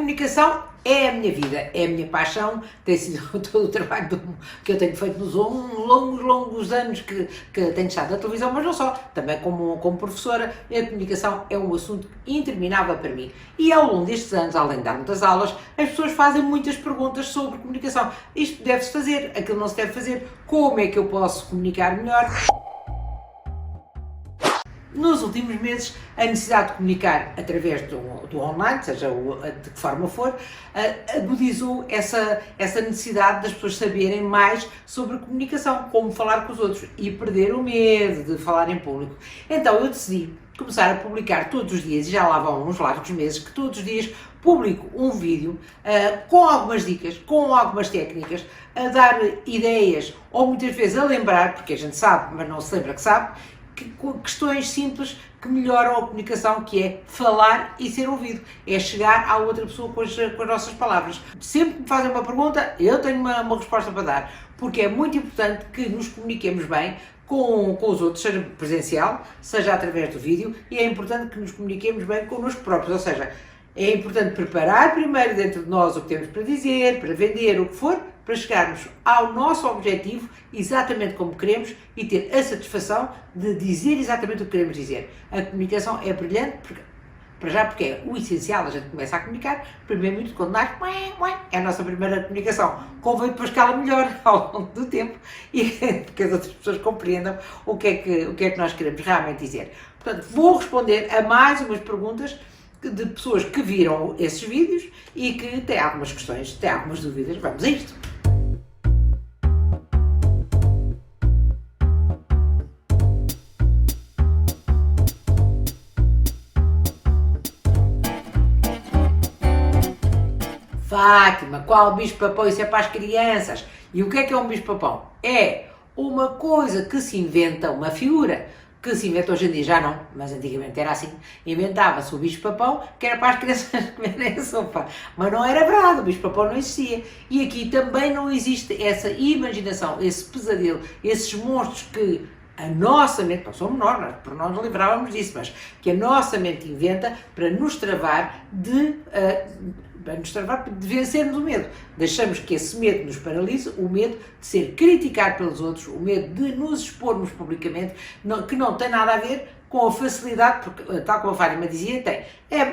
comunicação é a minha vida, é a minha paixão, tem sido todo o trabalho que eu tenho feito nos longos anos que tenho estado na televisão, mas não só, também como professora. A comunicação é um assunto interminável para mim. E ao longo destes anos, além de dar muitas aulas, as pessoas fazem muitas perguntas sobre comunicação. Isto deve-se fazer, aquilo não se deve fazer, como é que eu posso comunicar melhor? Nos últimos meses, a necessidade de comunicar através do online, seja de que forma for, agudizou essa necessidade das pessoas saberem mais sobre a comunicação, como falar com os outros e perder o medo de falar em público. Então eu decidi começar a publicar todos os dias, e já lá vão uns largos meses, que todos os dias publico um vídeo com algumas dicas, com algumas técnicas, a dar ideias, ou muitas vezes a lembrar, porque a gente sabe, mas não se lembra que sabe, questões simples que melhoram a comunicação, que é falar e ser ouvido, é chegar à outra pessoa com as nossas palavras. Sempre que me fazem uma pergunta, eu tenho uma resposta para dar, porque é muito importante que nos comuniquemos bem com os outros, seja presencial, seja através do vídeo, e é importante que nos comuniquemos bem connosco próprios, ou seja, é importante preparar primeiro dentro de nós o que temos para dizer, para vender, o que for, para chegarmos ao nosso objetivo exatamente como queremos e ter a satisfação de dizer exatamente o que queremos dizer. A comunicação é brilhante, porque é o essencial, a gente começa a comunicar, primeiro muito quando nasce, é a nossa primeira comunicação. Convém depois que ela melhore ao longo do tempo e que as outras pessoas compreendam o que é que nós queremos realmente dizer. Portanto, vou responder a mais umas perguntas de pessoas que viram esses vídeos e que têm algumas questões, têm algumas dúvidas. Vamos a isto! Fátima, qual bicho-papão? Isso é para as crianças. E o que é um bicho-papão? É uma coisa que se inventa, uma figura que se inventa hoje em dia, já não, mas antigamente era assim, inventava-se o bicho-papão, que era para as crianças comerem a sopa, mas não era verdade, o bicho-papão não existia. E aqui também não existe essa imaginação, esse pesadelo, esses monstros que a nossa mente, não somos nós, por nós nos livrávamos disso, mas que a nossa mente inventa para nos travar de vencermos o medo. Deixamos que esse medo nos paralise, o medo de ser criticado pelos outros, o medo de nos expormos publicamente, que não tem nada a ver com a facilidade, porque, tal como a Fátima dizia,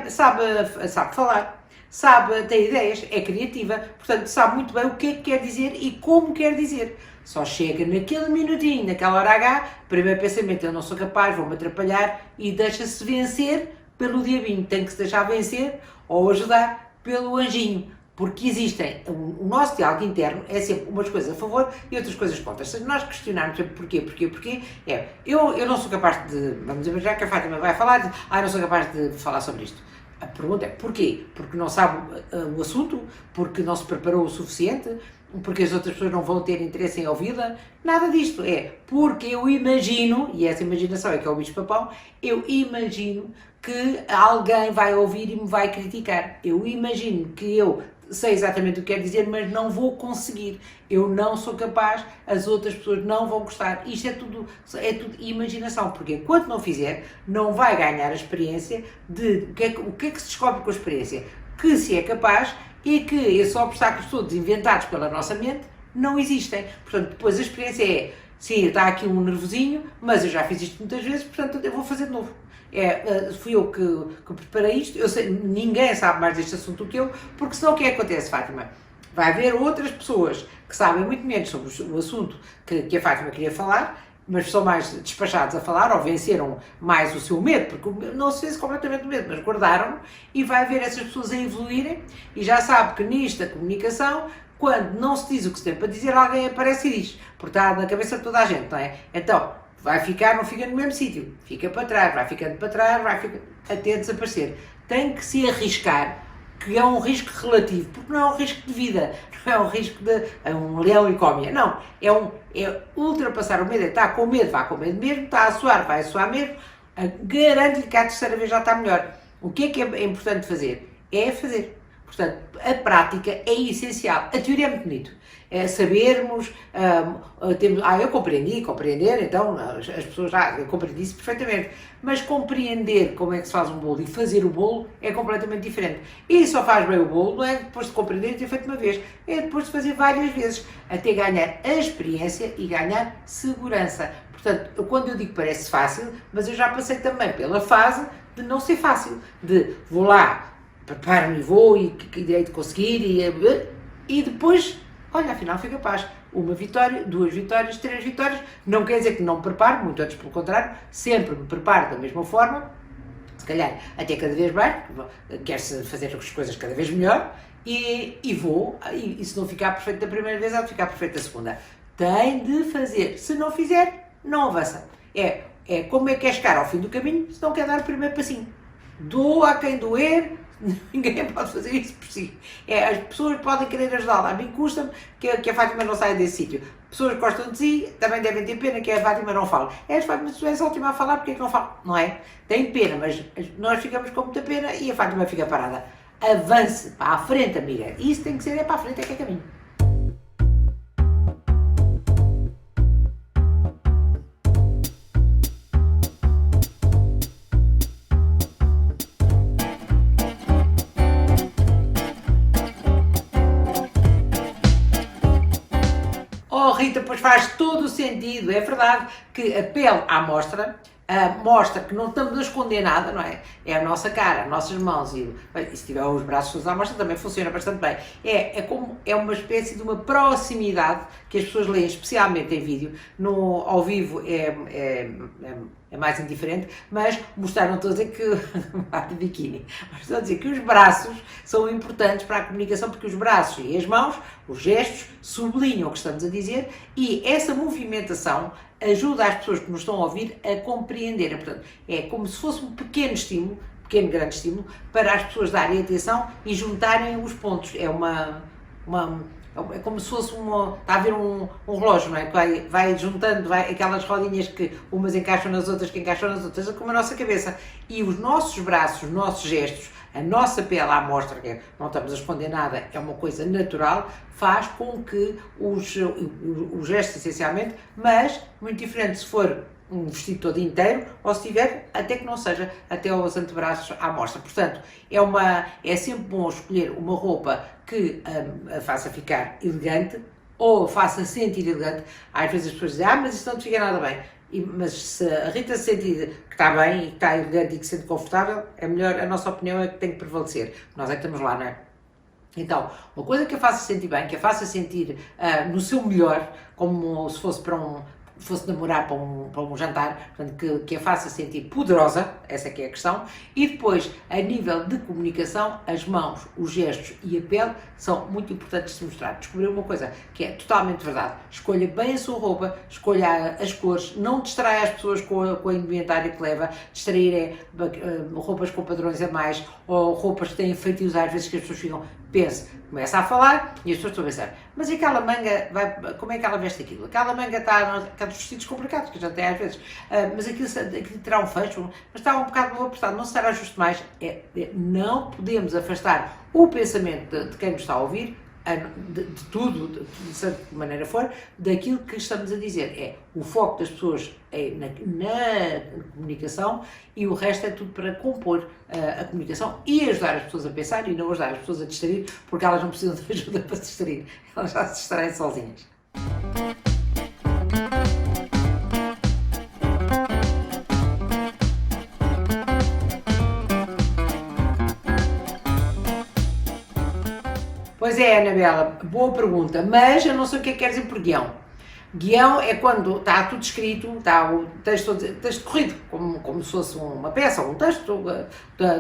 sabe falar, tem ideias, é criativa, portanto sabe muito bem o que é que quer dizer e como quer dizer. Só chega naquele minutinho, naquela hora H, primeiro pensamento, eu não sou capaz, vou-me atrapalhar, e deixa-se vencer pelo diabinho. Tem que se deixar vencer ou ajudar pelo anjinho, porque existem, o nosso diálogo interno é sempre umas coisas a favor e outras coisas contra. Se nós questionarmos sempre porquê, eu não sou capaz de, vamos imaginar que a Fátima vai falar, não sou capaz de falar sobre isto. A pergunta é porquê? Porque não sabe o assunto, porque não se preparou o suficiente, porque as outras pessoas não vão ter interesse em ouvi-la, nada disto, é porque eu imagino, e essa imaginação é que é o bicho-papão, eu imagino que alguém vai ouvir e me vai criticar, eu imagino que eu sei exatamente o que quer dizer, mas não vou conseguir, eu não sou capaz, as outras pessoas não vão gostar, isto é tudo imaginação, porque enquanto não fizer, não vai ganhar a experiência de o que é que se descobre com a experiência, que se é capaz e que esses obstáculos todos inventados pela nossa mente não existem. Portanto, depois a experiência é, sim, está aqui um nervosinho, mas eu já fiz isto muitas vezes, portanto eu vou fazer de novo. Fui eu que preparei isto, eu sei, ninguém sabe mais deste assunto do que eu, porque senão o que é que acontece, Fátima? Vai haver outras pessoas que sabem muito menos sobre o assunto que a Fátima queria falar, mas são mais despachados a falar, ou venceram mais o seu medo, porque não se vence completamente o medo, mas guardaram, e vai haver essas pessoas a evoluírem, e já sabe que nisto da comunicação, quando não se diz o que se tem para dizer, alguém aparece e diz, porque está na cabeça de toda a gente, não é? Então, não fica no mesmo sítio, fica para trás, vai ficando para trás, até desaparecer. Tem que se arriscar, que é um risco relativo, porque não é um risco de vida, não é um risco de um leão e cómia, não, é ultrapassar o medo, está com medo, vai com medo mesmo, está a suar, vai a suar mesmo, garanto-lhe que a terceira vez já está melhor. O que é importante fazer? É fazer. Portanto, a prática é essencial. A teoria é muito bonito. É sabermos, eu compreendi, compreender, então as pessoas eu compreendi isso perfeitamente, mas compreender como é que se faz um bolo e fazer o bolo é completamente diferente. E só faz bem o bolo, não é depois de compreender e ter feito uma vez, é depois de fazer várias vezes, até ganhar a experiência e ganhar segurança. Portanto, quando eu digo que parece fácil, mas eu já passei também pela fase de não ser fácil, de vou lá, preparo-me e vou, e que irei de conseguir, e depois, olha, afinal fui capaz. Uma vitória, 2 vitórias, 3 vitórias, não quer dizer que não me preparo, muito antes pelo contrário, sempre me preparo da mesma forma, se calhar até cada vez mais, quer-se fazer as coisas cada vez melhor, e vou, e se não ficar perfeito da primeira vez, há de ficar perfeito da segunda. Tem de fazer, se não fizer, não avança. É como é que é chegar ao fim do caminho se não quer dar o primeiro passinho. Doa a quem doer, ninguém pode fazer isso por si. As pessoas podem querer ajudá-la. A mim custa-me que a Fátima não saia desse sítio. Pessoas que gostam de si também devem ter pena que a Fátima não fale. Mas tu és a última a falar, porque é que não fala? Não é? Tem pena, mas nós ficamos com muita pena e a Fátima fica parada. Avance para a frente, amiga. Isso tem que ser, para a frente é que é caminho. Oh Rita, pois faz todo o sentido, é verdade que a pele à mostra mostra que não estamos a esconder nada, não é? É a noa cara, as nossas mãos e se tiver os braços à mostra também funciona bastante bem. É uma espécie de uma proximidade que as pessoas leem, especialmente em vídeo, ao vivo é mais indiferente, mas mostraram, estou a dizer que de biquíni, mas estou a dizer que os braços são importantes para a comunicação, porque os braços e as mãos, os gestos, sublinham o que estamos a dizer e essa movimentação ajuda as pessoas que nos estão a ouvir a compreender. Portanto, é como se fosse um pequeno estímulo, grande estímulo, para as pessoas darem atenção e juntarem os pontos. É como se fosse está a haver um relógio, não é? Que vai juntando, aquelas rodinhas que umas encaixam nas outras, que encaixam nas outras, como a nossa cabeça. E os nossos braços, os nossos gestos, a nossa pele à mostra, que não estamos a esconder nada, é uma coisa natural, faz com que os gestos essencialmente, mas muito diferente se for um vestido todo inteiro, ou se tiver, até que não seja, até aos antebraços à mostra. Portanto, é sempre bom escolher uma roupa que a faça ficar elegante, ou faça sentir elegante. Às vezes as pessoas dizem, mas isso não te fica nada bem. Mas se a Rita se sentir que está bem, e que está elegante e que se sente confortável, é melhor, a nossa opinião é que tem que prevalecer. Nós é que estamos lá, não é? Então, uma coisa que a faça sentir bem, que a faça sentir no seu melhor, como se fosse fosse namorar para um jantar, portanto, que a faça sentir poderosa, essa é que é a questão, e depois, a nível de comunicação, as mãos, os gestos e a pele são muito importantes de se mostrar. Descobrir uma coisa que é totalmente verdade, escolha bem a sua roupa, escolha as cores, não distraia as pessoas com a indumentária que leva, distrair roupas com padrões a mais, ou roupas que têm feitios às vezes que as pessoas ficam, começa a falar e as pessoas estão a pensar, mas e aquela manga, como é que ela veste aquilo? Aquela manga está dos vestidos complicados, que já tem às vezes, mas aquilo terá um fecho, mas está um bocado apertado, não se estará justo mais. Não podemos afastar o pensamento de quem nos está a ouvir, de tudo, de maneira for, daquilo que estamos a dizer. O foco das pessoas na comunicação e o resto é tudo para compor a comunicação e ajudar as pessoas a pensar e não ajudar as pessoas a distrair, porque elas não precisam de ajuda para se distrair, elas já se distraem sozinhas. Pois é, Anabela, boa pergunta, mas eu não sei o que é que quer dizer por guião. Guião é quando está tudo escrito, está o texto corrido, como se fosse uma peça ou um texto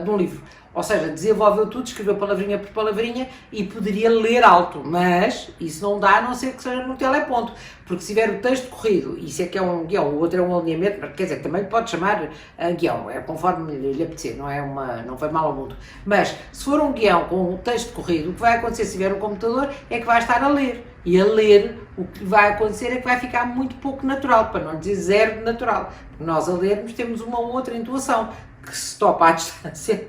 de um livro. Ou seja, desenvolveu tudo, escreveu palavrinha por palavrinha e poderia ler alto, mas isso não dá a não ser que seja no teleponto, porque se tiver o texto corrido, isso é que é um guião, o outro é um alinhamento, quer dizer, também pode chamar guião, é conforme lhe apetecer, não foi mal ao mundo. Mas se for um guião com o texto corrido, o que vai acontecer se tiver um computador é que vai estar a ler. E a ler, o que vai acontecer é que vai ficar muito pouco natural, para não dizer zero de natural. Nós a lermos temos uma outra intuação, que se topa à distância,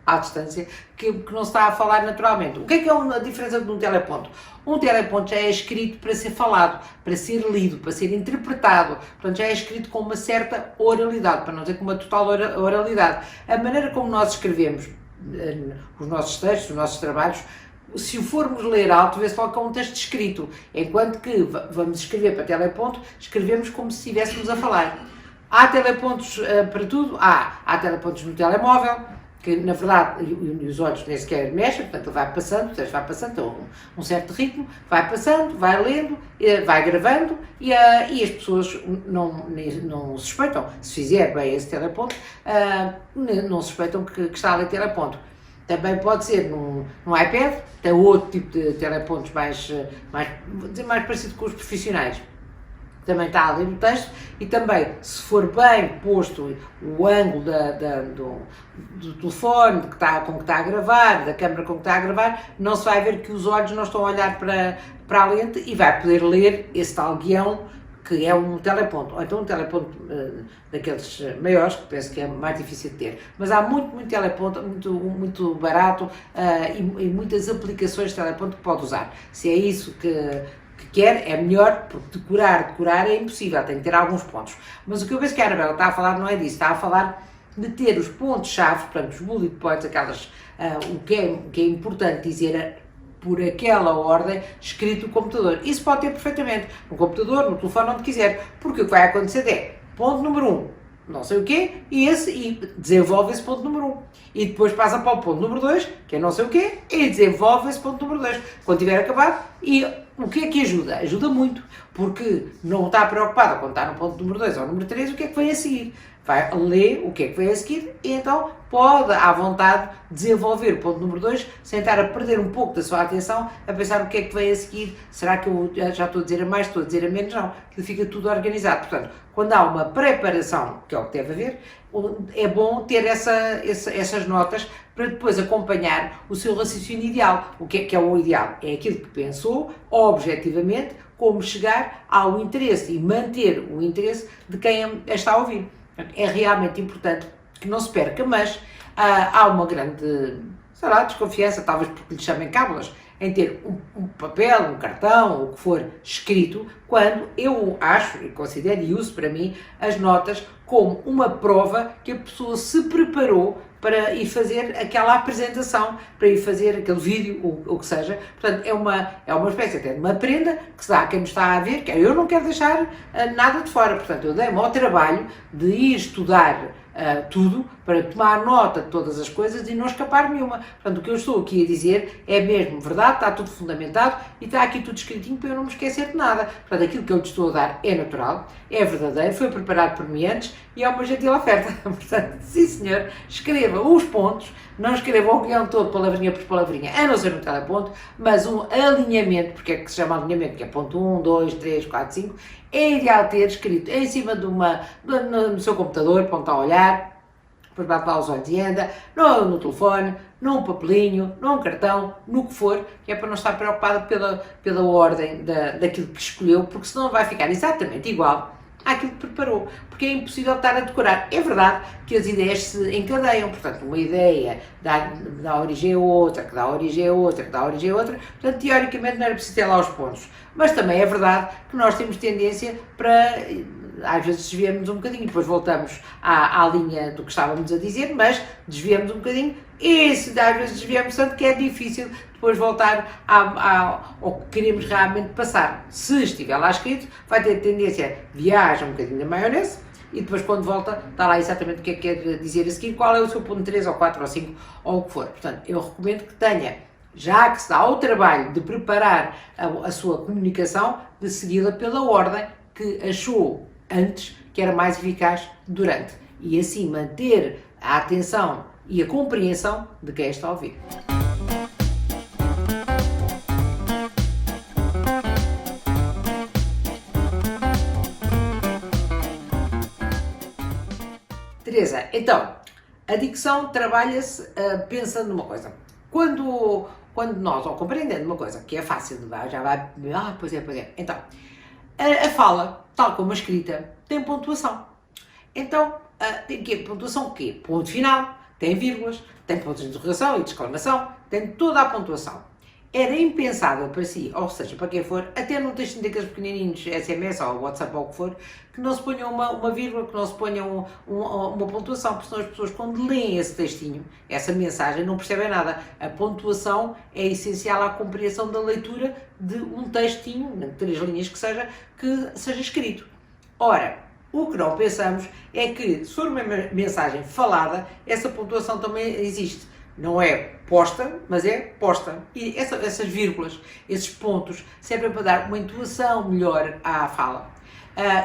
à distância, que não se está a falar naturalmente. O que é a diferença de um teleponto? Um teleponto já é escrito para ser falado, para ser lido, para ser interpretado, portanto já é escrito com uma certa oralidade, para não dizer com uma total oralidade. A maneira como nós escrevemos os nossos textos, os nossos trabalhos, se o formos ler alto, vê-se logo que é um texto escrito, enquanto que vamos escrever para teleponto, escrevemos como se estivéssemos a falar. Há telepontos para tudo, há telepontos no telemóvel, que na verdade os olhos nem sequer mexem, portanto ele vai passando, o texto vai passando a um certo ritmo, vai passando, vai lendo, vai gravando e as pessoas não suspeitam, se fizer bem esse teleponto, não suspeitam que está a ler teleponto. Também pode ser no iPad, tem outro tipo de telepontos mais parecido com os profissionais. Também está ali no texto e também, se for bem posto o ângulo do telefone com que está a gravar, da câmera com que está a gravar, não se vai ver que os olhos não estão a olhar para a lente e vai poder ler esse tal guião que é um teleponto, ou então um teleponto daqueles maiores, que penso que é mais difícil de ter. Mas há muito teleponto, muito barato e muitas aplicações de teleponto que pode usar. Se é isso que quer, é melhor, porque decorar é impossível, tem que ter alguns pontos. Mas o que eu penso que a Anabela está a falar não é disso, está a falar de ter os pontos-chave, portanto, os bullet points, o que é importante dizer por aquela ordem escrito no computador. Isso pode ter perfeitamente no computador, no telefone, onde quiser, porque o que vai acontecer é, ponto número 1, não sei o quê, e desenvolve esse ponto número 1. E depois passa para o ponto número 2, que é não sei o quê, e desenvolve esse ponto número 2. Quando tiver acabado, e o que é que ajuda? Ajuda muito, porque não está preocupado quando está no ponto número 2 ou número 3, o que é que vem a seguir. Vai ler o que é que vem a seguir e então pode, à vontade, desenvolver o ponto número 2 sem estar a perder um pouco da sua atenção a pensar o que é que vem a seguir. Será que eu já estou a dizer a mais, estou a dizer a menos? Não, aquilo fica tudo organizado. Portanto, quando há uma preparação, que é o que deve haver, é bom ter essas notas para depois acompanhar o seu raciocínio ideal. O que é o ideal? É aquilo que pensou, objetivamente, como chegar ao interesse e manter o interesse de quem está a ouvir. É realmente importante que não se perca, mas há uma grande, desconfiança, talvez porque lhe chamem cábulas, em ter um papel, um cartão, o que for escrito, quando eu acho e considero e uso para mim as notas como uma prova que a pessoa se preparou para ir fazer aquela apresentação, para ir fazer aquele vídeo, ou o que seja. Portanto, é uma espécie até de uma prenda que se dá a quem me está a ver, que eu não quero deixar nada de fora. Portanto, eu dei-me ao trabalho de ir estudar tudo, para tomar nota de todas as coisas e não escapar nenhuma. Portanto, o que eu estou aqui a dizer é mesmo verdade, está tudo fundamentado e está aqui tudo escritinho para eu não me esquecer de nada. Portanto, aquilo que eu lhe estou a dar é natural, é verdadeiro, foi preparado por mim antes e é uma gentil oferta. Portanto, sim senhor, escreva os pontos, não escreva o guião todo palavrinha por palavrinha, a não ser no teleponto, mas um alinhamento, porque é que se chama alinhamento, que é ponto 1, 2, 3, 4, 5, é ideal ter escrito em cima no seu computador, ponto a olhar, depois bate lá os olhos e anda, no telefone, num papelinho, num cartão, no que for, que é para não estar preocupado pela ordem daquilo que escolheu, porque senão vai ficar exatamente igual àquilo que preparou, porque é impossível estar a decorar. É verdade que as ideias se encadeiam, portanto, uma ideia dá origem a outra, que dá origem a outra, que dá origem a outra, portanto, teoricamente não era preciso ter lá os pontos. Mas também é verdade que nós temos tendência para, às vezes desviamos um bocadinho, depois voltamos à linha do que estávamos a dizer, mas desviamos um bocadinho, e se às vezes desviamos tanto que é difícil depois voltar ao que queremos realmente passar. Se estiver lá escrito, vai ter tendência, viaja um bocadinho na maionese, e depois quando volta, está lá exatamente o que é que quer dizer a seguir, qual é o seu ponto 3 ou 4 ou 5, ou o que for. Portanto, eu recomendo que tenha, já que se dá ao trabalho de preparar a sua comunicação, de segui-la pela ordem que achou antes que era mais eficaz durante. E assim manter a atenção e a compreensão de quem está a ouvir. Teresa, então, a dicção trabalha-se pensando numa coisa. Quando nós, ou compreendendo uma coisa, que é fácil, já vai, pois é. Então, a fala, tal como a escrita, tem pontuação. Então, tem que pontuação o quê? Ponto final, tem vírgulas, tem pontos de interrogação e de exclamação, tem toda a pontuação. Era impensável para si, ou seja, para quem for, até num texto daqueles pequenininhos, SMS ou WhatsApp ou o que for, que não se ponha uma vírgula, que não se ponha uma pontuação, porque senão as pessoas, quando leem esse textinho, essa mensagem, não percebem nada. A pontuação é essencial à compreensão da leitura de um textinho, de 3 linhas que seja escrito. Ora, o que não pensamos é que, se for uma mensagem falada, essa pontuação também existe. Não é posta, mas é posta. E essas vírgulas, esses pontos, servem para dar uma entoação melhor à fala.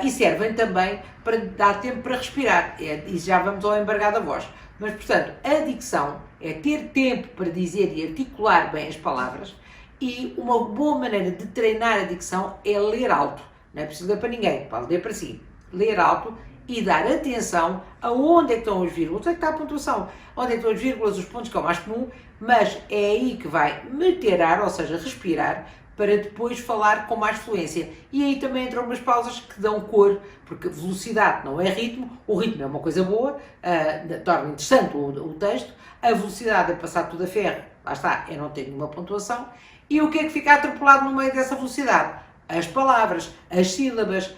E servem também para dar tempo para respirar. E já vamos ao embargar da voz. Mas, portanto, a dicção é ter tempo para dizer e articular bem as palavras. E uma boa maneira de treinar a dicção é ler alto. Não é preciso ler para ninguém, pode ler para si. Ler alto e dar atenção a onde é que estão as vírgulas, onde é que está a pontuação, onde é que estão as vírgulas, os pontos, que é o mais comum, mas é aí que vai meter ar, ou seja, respirar, para depois falar com mais fluência. E aí também entram umas pausas que dão cor, porque velocidade não é ritmo, o ritmo é uma coisa boa, torna interessante o texto, a velocidade é passar tudo a ferro, lá está, eu não tenho nenhuma pontuação, e o que é que fica atropelado no meio dessa velocidade? As palavras, as sílabas,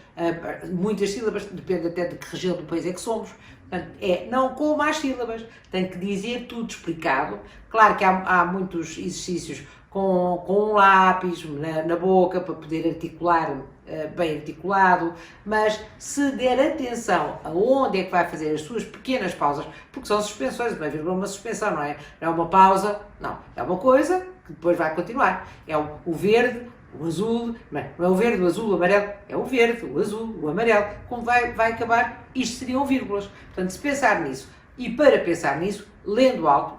muitas sílabas, depende até de que região do país é que somos. Portanto, não com mais sílabas, tem que dizer tudo explicado. Claro que há muitos exercícios com um lápis na boca para poder articular bem articulado, mas se der atenção a onde é que vai fazer as suas pequenas pausas, porque são suspensões, uma vírgula é uma suspensão, não é? Não é uma pausa, não, é uma coisa que depois vai continuar. É o verde, o azul, não é o verde, o azul, o amarelo, é o verde, o azul, o amarelo. Como vai acabar, isto seriam vírgulas. Portanto, se pensar nisso, e para pensar nisso, lendo alto,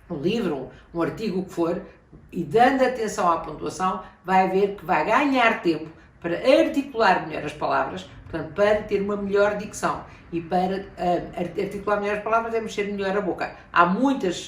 um livro, um artigo, o que for, e dando atenção à pontuação, vai ver que vai ganhar tempo para articular melhor as palavras, portanto, para ter uma melhor dicção. E para articular melhor as palavras é mexer melhor a boca. Há muitas,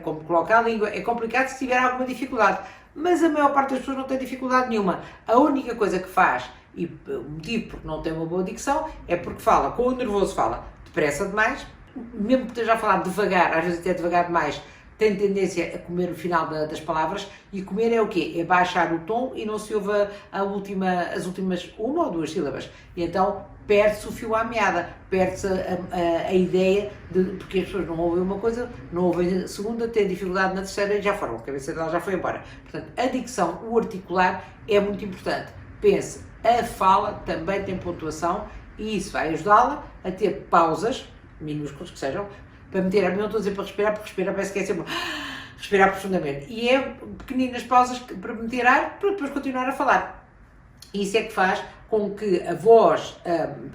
como coloca a língua, é complicado se tiver alguma dificuldade. Mas a maior parte das pessoas não tem dificuldade nenhuma. A única coisa que faz, e o motivo porque não tem uma boa dicção, é porque fala, com o nervoso fala depressa demais, mesmo que esteja a falar devagar, às vezes até devagar demais, tem tendência a comer o final das palavras, e comer é o quê? É baixar o tom e não se ouve as últimas 1 ou 2 sílabas. E então perde-se o fio à meada, perde-se a ideia de, porque as pessoas não ouvem uma coisa, não ouvem a segunda, têm dificuldade na terceira e já foram, a cabeça dela já foi embora. Portanto, a dicção, o articular é muito importante. Pense, a fala também tem pontuação e isso vai ajudá-la a ter pausas, minúsculas que sejam, para meter a mão, não estou a dizer para respirar, porque respirar parece que é sempre respirar profundamente. E é pequeninas pausas para meter ar, para depois continuar a falar. E isso é que faz com que a voz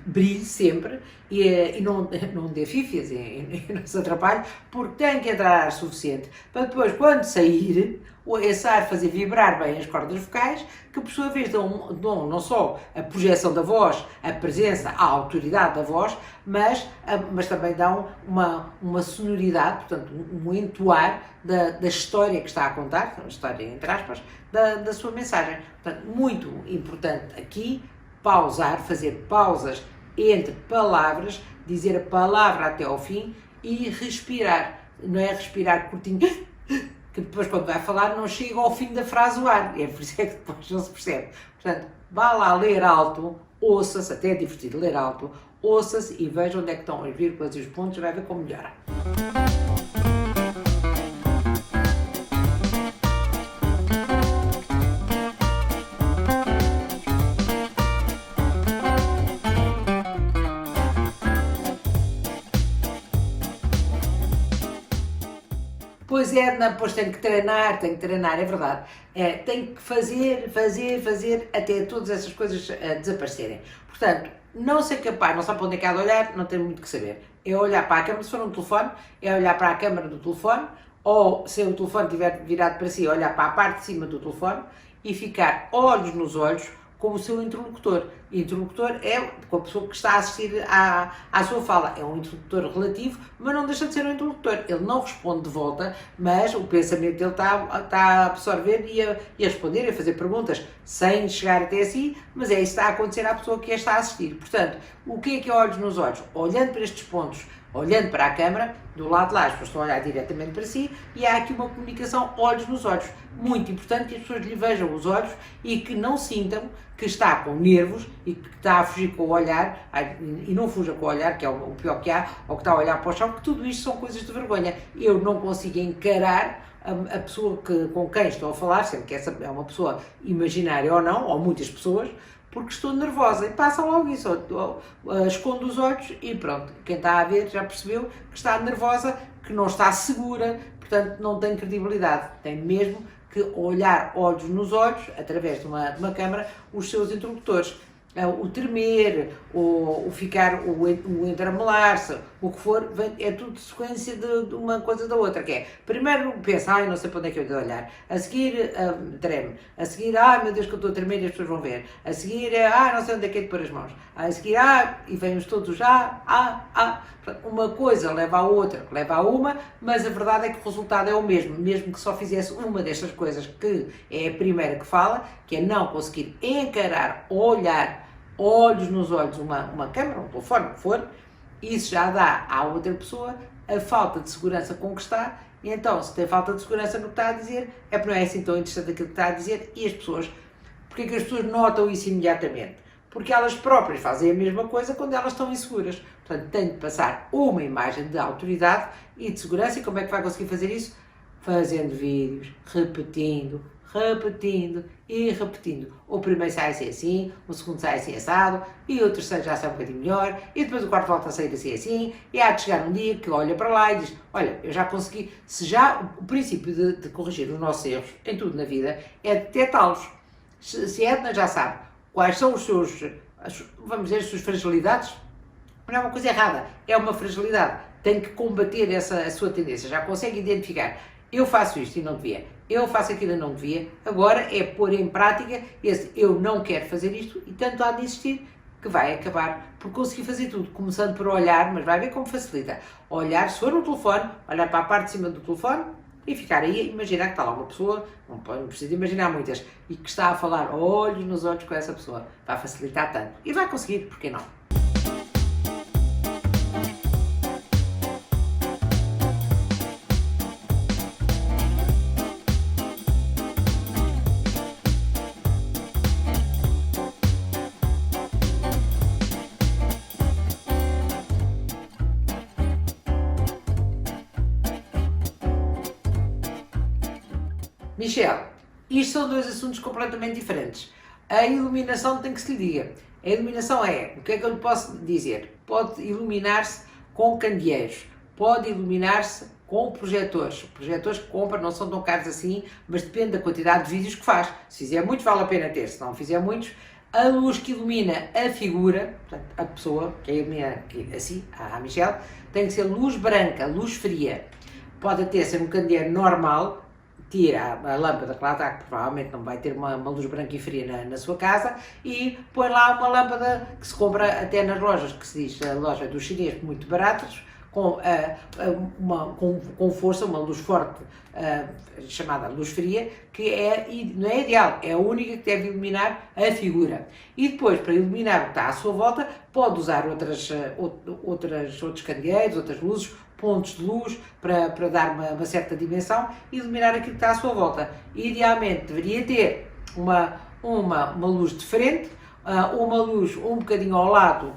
brilhe sempre e não dê fífias e não se atrapalhe, porque tem que entrar ar suficiente para depois, quando sair, esse ar fazer vibrar bem as cordas vocais, que por sua vez dão não só a projeção da voz, a presença, a autoridade da voz, mas também dão uma sonoridade, portanto, um entoar da história que está a contar, uma história entre aspas, da sua mensagem. Portanto, muito importante aqui, pausar, fazer pausas entre palavras, dizer a palavra até ao fim e respirar. Não é respirar curtinho, que depois quando vai falar não chega ao fim da frase o ar, é por isso é que depois não se percebe. Portanto, vá lá ler alto, ouça-se, até é divertido ler alto, ouça-se e veja onde é que estão as vírgulas e os pontos, vai ver como melhora. Pois é, Edna, pois tem que treinar, é verdade. Tem que fazer até todas essas coisas desaparecerem. Portanto, não ser capaz, não sabe para onde é que há de olhar, não tem muito que saber. É olhar para a câmara, se for um telefone, é olhar para a câmara do telefone, ou se o telefone estiver virado para si, olhar para a parte de cima do telefone e ficar olhos nos olhos com o seu interlocutor. Interlocutor é com a pessoa que está a assistir à sua fala. É um interlocutor relativo, mas não deixa de ser um interlocutor. Ele não responde de volta, mas o pensamento dele está a absorver e a responder, a fazer perguntas sem chegar até si, mas é isso que está a acontecer à pessoa que a está a assistir. Portanto, o que é olhos nos olhos? Olhando para estes pontos, olhando para a câmara, do lado de lá as pessoas estão a olhar diretamente para si e há aqui uma comunicação olhos nos olhos. Muito importante que as pessoas lhe vejam os olhos e que não sintam que está com nervos e que está a fugir com o olhar, e não fuja com o olhar, que é o pior que há, ou que está a olhar para o chão, que tudo isto são coisas de vergonha. Eu não consigo encarar a pessoa com quem estou a falar, sendo que essa é uma pessoa imaginária ou não, ou muitas pessoas, porque estou nervosa, e passam logo isso, escondo os olhos e pronto, quem está a ver já percebeu que está nervosa, que não está segura, portanto não tem credibilidade, tem mesmo que olhar olhos nos olhos, através de uma câmara, os seus interlocutores. O tremer, o ficar, o entramelar-se, o que for, é tudo sequência de uma coisa da outra, que é, primeiro pensa, não sei para onde é que eu devo olhar, a seguir treme, a seguir, meu Deus que eu estou a tremer e as pessoas vão ver, a seguir, não sei onde é que é de pôr as mãos, a seguir, e vêm-os todos uma coisa leva à outra, leva a uma, mas a verdade é que o resultado é o mesmo que só fizesse uma destas coisas, que é a primeira que fala, que é não conseguir encarar, olhar, olhos nos olhos, uma câmara, um telefone, o que for, isso já dá à outra pessoa a falta de segurança com que está, e então, se tem falta de segurança no que está a dizer, é porque não é assim tão interessante aquilo que está a dizer, e as pessoas, porque é que as pessoas notam isso imediatamente? Porque elas próprias fazem a mesma coisa quando elas estão inseguras. Portanto, tem de passar uma imagem de autoridade e de segurança, e como é que vai conseguir fazer isso? Fazendo vídeos, repetindo e repetindo. O primeiro sai assim, o segundo sai assim assado, e o terceiro já sai um bocadinho melhor, e depois o quarto volta a sair assim, e há de chegar um dia que olha para lá e diz, olha, eu já consegui, se já o princípio de corrigir os nossos erros, em tudo na vida, é detectá-los. Se a Edna já sabe quais são os seus, vamos dizer, as suas fragilidades, não é uma coisa errada, é uma fragilidade, tem que combater a sua tendência, já consegue identificar, eu faço isto e não devia, eu faço aquilo e não devia, agora é pôr em prática esse eu não quero fazer isto e tanto há de insistir que vai acabar por conseguir fazer tudo, começando por olhar, mas vai ver como facilita, olhar, se for no telefone, olhar para a parte de cima do telefone e ficar aí a imaginar que está lá uma pessoa, não precisa imaginar muitas, e que está a falar olhos nos olhos com essa pessoa, vai facilitar tanto, e vai conseguir, porque não? Michel, isto são dois assuntos completamente diferentes. A iluminação tem que se lhe diga. A iluminação é, o que é que eu lhe posso dizer? Pode iluminar-se com candeeiros, pode iluminar-se com projetores. Projetores que compra não são tão caros assim, mas depende da quantidade de vídeos que faz. Se fizer muitos, vale a pena ter. Se não fizer muitos, a luz que ilumina a figura, portanto, a pessoa, que ilumina assim, a Michel, tem que ser luz branca, luz fria. Pode até ser um candeeiro normal, tira a lâmpada que lá está, que provavelmente não vai ter uma luz branca e fria na sua casa, e põe lá uma lâmpada que se compra até nas lojas, que se diz a loja dos chineses, muito baratas, com força, uma luz forte, chamada luz fria, que não é ideal, é a única que deve iluminar a figura. E depois, para iluminar o que está à sua volta, pode usar outros candeeiros, outras luzes, pontos de luz para dar uma certa dimensão e iluminar aquilo que está à sua volta. Idealmente deveria ter uma luz de frente, uma luz um bocadinho ao lado,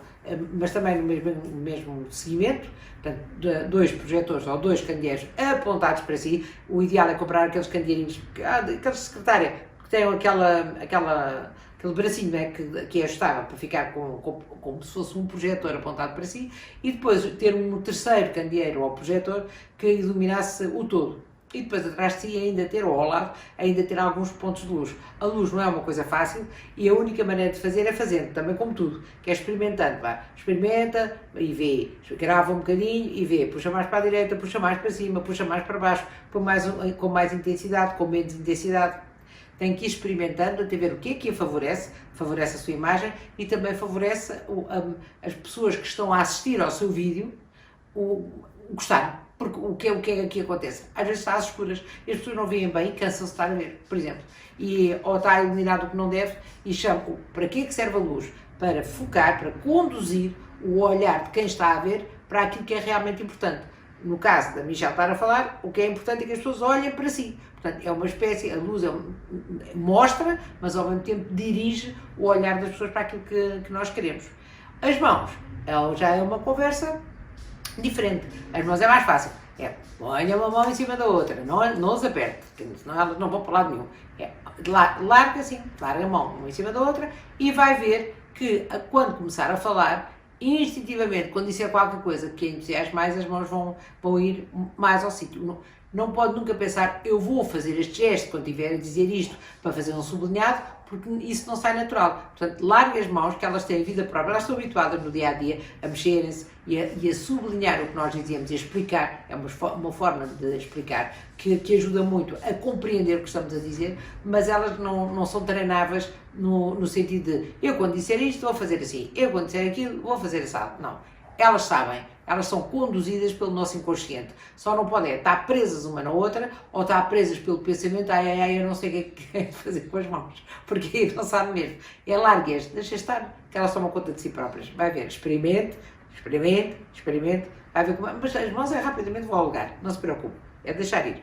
mas também no mesmo seguimento, portanto, dois projetores ou dois candeeiros apontados para si. O ideal é comprar aqueles candeeirinhos, aqueles de secretária, que têm aquele bracinho, né, que é ajustável para ficar como se fosse um projetor apontado para si, e depois ter um terceiro candeeiro ou projetor que iluminasse o todo. E depois atrás de si ainda ter, ou ao lado, ainda ter alguns pontos de luz. A luz não é uma coisa fácil e a única maneira de fazer é fazendo, também como tudo, que é experimentando. Experimenta e vê, grava um bocadinho e vê, puxa mais para a direita, puxa mais para cima, puxa mais para baixo, com mais intensidade, com menos intensidade. Tem que ir experimentando até ver o que a favorece a sua imagem e também favorece as pessoas que estão a assistir ao seu vídeo o gostar. Porque o que é que aqui acontece? Às vezes está às escuras e as pessoas não veem bem e cansam-se de estar a ver, por exemplo. Ou está iluminado o que não deve e chamam. Para que é que serve a luz? Para focar, para conduzir o olhar de quem está a ver para aquilo que é realmente importante. No caso da Michelle estar a falar, o que é importante é que as pessoas olhem para si. Portanto, é uma espécie, a luz mostra, mas ao mesmo tempo dirige o olhar das pessoas para aquilo que nós queremos. As mãos, já é uma conversa diferente. As mãos é mais fácil. Ponha uma mão em cima da outra, não os aperte, senão elas não vão para lado nenhum. Larga assim, larga a mão uma em cima da outra e vai ver que quando começar a falar, instintivamente, quando disser qualquer coisa que entusiasme mais, as mãos vão ir mais ao sítio. Não pode nunca pensar, eu vou fazer este gesto quando tiver a dizer isto para fazer um sublinhado, porque isso não sai natural. Portanto, largue as mãos, que elas têm vida própria, elas estão habituadas no dia-a-dia a mexerem-se e a sublinhar o que nós dizemos e a explicar, é uma forma de explicar que ajuda muito a compreender o que estamos a dizer, mas elas não são treináveis no sentido de, eu quando disser isto vou fazer assim, eu quando disser aquilo vou fazer assim. Não, elas sabem. Elas são conduzidas pelo nosso inconsciente. Só não podem estar presas uma na outra ou estar presas pelo pensamento, eu não sei o que é fazer com as mãos, porque não sabe mesmo. Largue-as, deixa estar, que elas tomam conta de si próprias. Vai ver, experimente, vai ver como. Mas as mãos rapidamente vão ao lugar, não se preocupe, é deixar ir.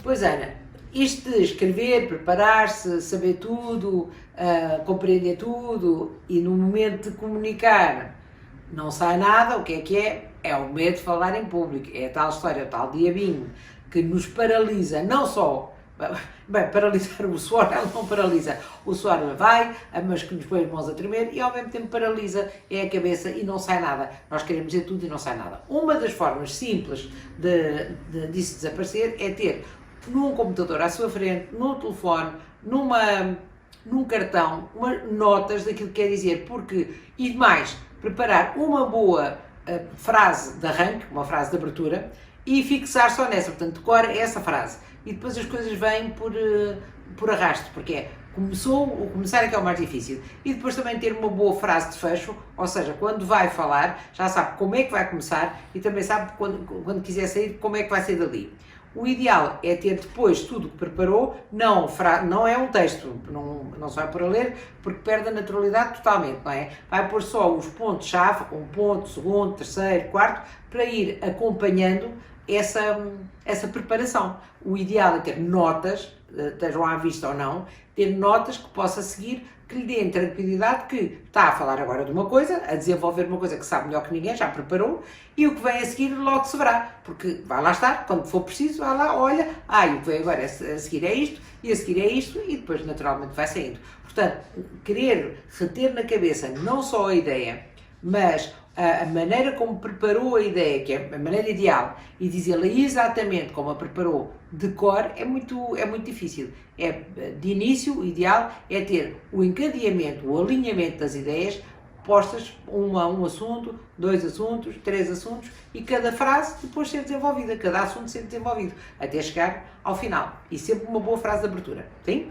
Pois, Ana, isto de escrever, preparar-se, saber tudo, compreender tudo e no momento de comunicar não sai nada, o que é? É o medo de falar em público, é a tal história, o tal diabinho que nos paralisa, não só, paralisar o suor, ela não paralisa, o suor vai, mas que nos põe as mãos a tremer e ao mesmo tempo paralisa é a cabeça e não sai nada. Nós queremos dizer tudo e não sai nada. Uma das formas simples disso desaparecer é ter num computador à sua frente, no telefone, num cartão, notas daquilo que quer dizer, e mais, preparar uma boa frase de arranque, uma frase de abertura, e fixar só nessa, portanto, decora essa frase. E depois as coisas vêm por arrasto, porque o começar é que é o mais difícil. E depois também ter uma boa frase de fecho, ou seja, quando vai falar, já sabe como é que vai começar e também sabe quando quiser sair, como é que vai sair dali. O ideal é ter depois tudo que preparou, não é um texto, não se vai pôr a ler, porque perde a naturalidade totalmente, não é? Vai pôr só os pontos-chave, um ponto, segundo, terceiro, quarto, para ir acompanhando essa preparação. O ideal é ter notas, estejam à vista ou não, ter notas que possa seguir, que lhe deem tranquilidade que está a falar agora de uma coisa, a desenvolver uma coisa que sabe melhor que ninguém, já preparou, e o que vem a seguir logo se verá, porque vai lá estar, quando for preciso, vai lá, olha, e o que vem agora a seguir é isto, e a seguir é isto, e depois naturalmente vai saindo. Portanto, querer reter na cabeça não só a ideia, mas a maneira como preparou a ideia, que é a maneira ideal, e dizê-la exatamente como a preparou de cor, é muito difícil. De início, o ideal é ter o encadeamento, o alinhamento das ideias postas um assunto, 2 assuntos, 3 assuntos e cada frase depois ser desenvolvida, cada assunto ser desenvolvido, até chegar ao final. E sempre uma boa frase de abertura. Sim?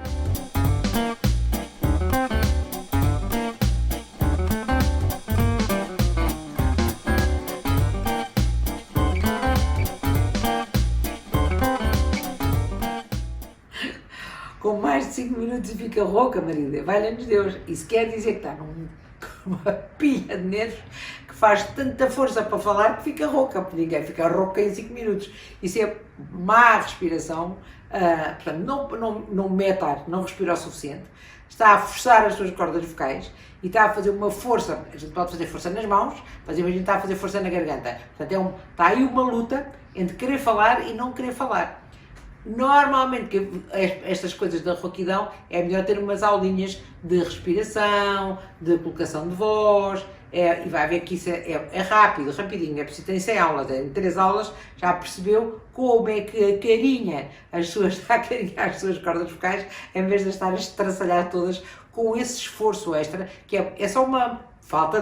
Com mais de 5 minutos e fica rouca, Marília, valha-nos Deus. Isso quer dizer que está numa pilha de nervos que faz tanta força para falar que fica rouca, porque ninguém fica rouca em 5 minutos. Isso é má respiração, portanto, não mete ar, não respira o suficiente, está a forçar as suas cordas vocais e está a fazer uma força. A gente pode fazer força nas mãos, mas imagina está a fazer força na garganta. Portanto, está aí uma luta entre querer falar e não querer falar. Normalmente, estas coisas da rouquidão, é melhor ter umas aulinhas de respiração, de colocação de voz, e vai ver que isso é rápido, rapidinho, é preciso ter 100 aulas, em 3 aulas já percebeu como é que acarinha está a acarinhar as suas cordas vocais, em vez de estar a estraçalhar todas com esse esforço extra, que é só uma falta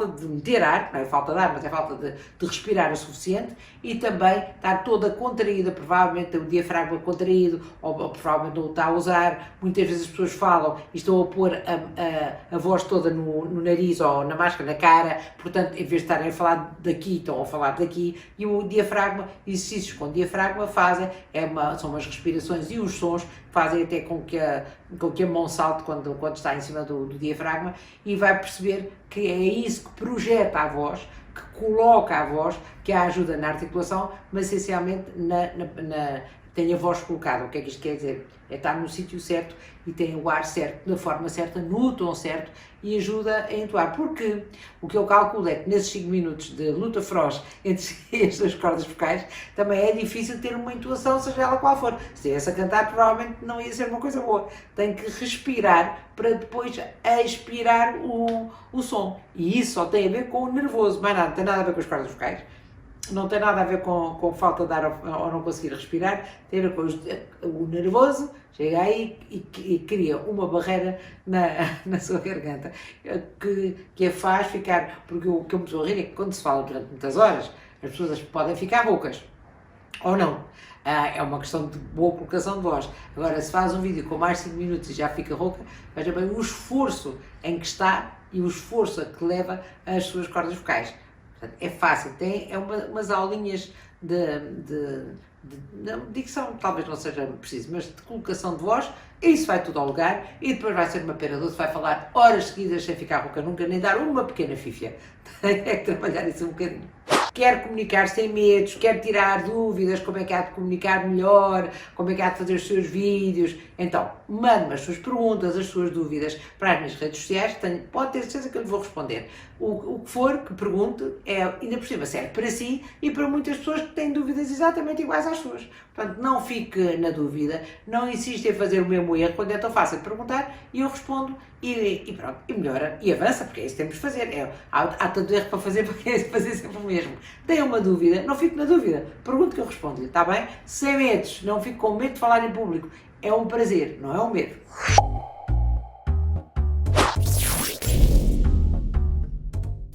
de meter ar, não é falta de ar, mas é falta de respirar o suficiente, e também estar toda contraída, provavelmente o diafragma contraído, ou provavelmente não o está a usar. Muitas vezes as pessoas falam e estão a pôr a voz toda no nariz ou na máscara, na cara, portanto, em vez de estarem a falar daqui, estão a falar daqui, e o diafragma, exercícios com o diafragma fazem, são umas respirações e os sons fazem até com que a mão salte quando está em cima do diafragma, e vai perceber que é isso que projeta a voz, que coloca a voz, que a ajuda na articulação, mas essencialmente tem a voz colocada. O que é que isto quer dizer? É estar no sítio certo e tem o ar certo, da forma certa, no tom certo, e ajuda a entoar. Porque o que eu calculo é que nesses 5 minutos de luta feroz entre as duas cordas vocais, também é difícil ter uma intuação, seja ela qual for. Se estivesse a cantar, provavelmente não ia ser uma coisa boa. Tem que respirar para depois expirar o som. E isso só tem a ver com o nervoso, mais nada, não tem nada a ver com as cordas vocais. Não tem nada a ver com falta de ar ou não conseguir respirar, tem a ver com o nervoso, chega aí e cria uma barreira na sua garganta, que a faz ficar, porque o que eu me estou a rir é que quando se fala durante muitas horas, as pessoas podem ficar roucas, ou não. É uma questão de boa colocação de voz. Agora, se faz um vídeo com mais de 5 minutos e já fica rouca, veja bem o esforço em que está e o esforço a que leva as suas cordas vocais. É fácil, tem umas aulinhas de dicção, talvez não seja preciso, mas de colocação de voz, isso vai tudo ao lugar, e depois vai ser uma pera doce, vai falar horas seguidas sem ficar rouca nunca, nem dar uma pequena fífia. Tem que trabalhar isso um bocadinho. Quer comunicar sem medos, quer tirar dúvidas, como é que há de comunicar melhor, como é que há de fazer os seus vídeos, então mande-me as suas perguntas, as suas dúvidas para as minhas redes sociais, pode ter certeza que eu lhe vou responder. O que for que pergunte, ainda por cima serve para si e para muitas pessoas que têm dúvidas exatamente iguais às suas. Portanto, não fique na dúvida, não insista em fazer o mesmo erro quando é tão fácil de perguntar, e eu respondo e pronto, e melhora, e avança, porque é isso que temos de fazer. Há tanto erro para fazer sempre o mesmo. Tenha uma dúvida, não fique na dúvida, pergunte que eu respondo-lhe, está bem? Sem medos, não fique com medo de falar em público. É um prazer, não é um medo.